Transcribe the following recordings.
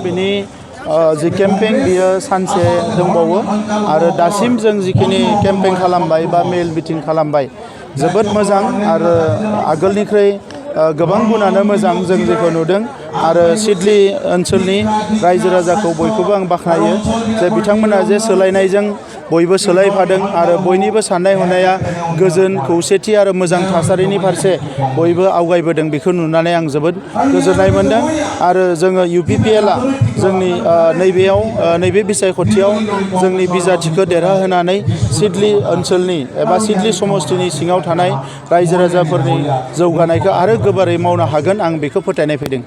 बिनि जि केम्पें बियो सानसे दंबावो आरो दासिम जों जिखिनि केम्पें खालामबाय बा मेल मिटिं खालामबाय जोबोद मोजां आरो आगोलनिख्रुइ गोबां गुणानो मोजां जों जेखौ नुदों आरो सिडली ओनसोलनि रायजो राजाखौ बयखौबो आं बाख्नायो जे बिथांमोना जे सोलायनायजों बयबो सोलायफादों आरो बयनिबो साननाय हनाया गोजोन खौसेथि आरो मोजां थासारिनि फारसे बयबो आवगायबोदों बेखौ नुनानै आं जोबोद गोजोननाय मोनदों आरो जोङो UPPLआ जोंनि नैबे बिसायख'थियाव जोंनि बिजाथिखौ देरहाहोनानै सिडली ओनसोलनि एबा सिडली समस्तिनि सिङाव थानाय रायजो राजाफोरनि जौगानायखौ आरो गोबारै मावनो हागोन आं बेखौ फोथायनाय फैदों।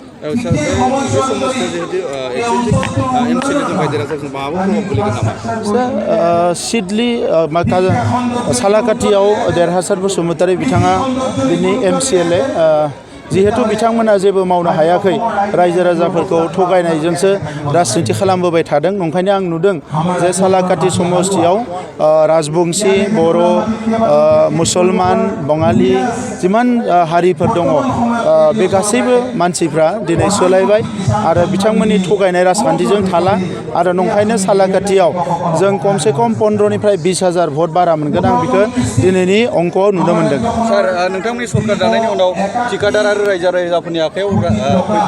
सिडली सालाकाटियाव देरहासार बसुमतारी बिथाङा बिनि MCLA जिहेतु बिथांमोना जेबो मावनो हायाखै रायजो राजाफोरखौ थगायनायजोंसो राजनिति खालामबोबाय थादों नंखायनो आं नुदों जे सालाकाटि समस्तियाव राजबंशी बर' मुसलमान बङालि जिमान हारिफोर दङ बे गासैबो मानसिफ्रा दिनै सोलायबाय आरो बिथांमोननि थगायनाय राजखान्थिजों थाला आरो नंखायनो सालाकाटियाव जों खमसे खम 15निफ्राय 20,000 भट बारा मोनगोन आं बेखौ दिनैनि अंकआव नुनो मोनदों। सार नोंथांमोननि सरकार दानायनि उनाव थिकादार आरो रायजो राजाफोरनि आखायाव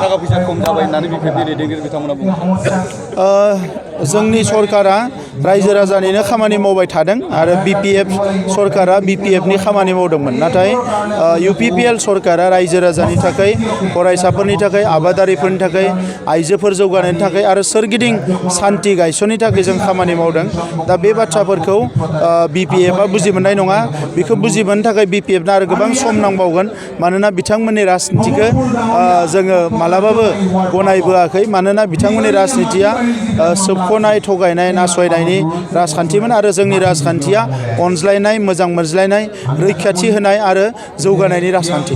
थाखा फैसा खम जाबाय होननानै दैदेनगिरि बिथांमोना बुङो। जोंनि सरकारा रायजो राजानिनो खामानि मावबाय थादों आरो BPF सरकारा BPFनि खामानि मावदोंमोन नाथाय UPPL सरकारा रायजो राजानि थाखाय फरायसाफोरनि थाखाय आबादारिफोरनि थाखाय आइजोफोर जौगानायनि थाखाय आरो सोरगिदिं सान्थि गायसननि थाखाय जों खामानि मावदों दा बे बाथ्राफोरखौ BPFआ बुजि मोननाय नङा बेखौ बुजि मोननो थाखाय BPFना आरो गोबां सम नांबावगोन मानोना बिथांमोननि राजनितिखौ जोङो मालाबाबो गनायबोआखै मानोना बिथांमोननि राजनितिया सोबख'नाय थगायनाय नासयनायनि राजखान्थिमोन आरो जोंनि राजखान्थिया अनज्लायनाय मोजां मोनज्लायनाय रैखाथि होनाय आरो जौगानायनि राजखान्थि।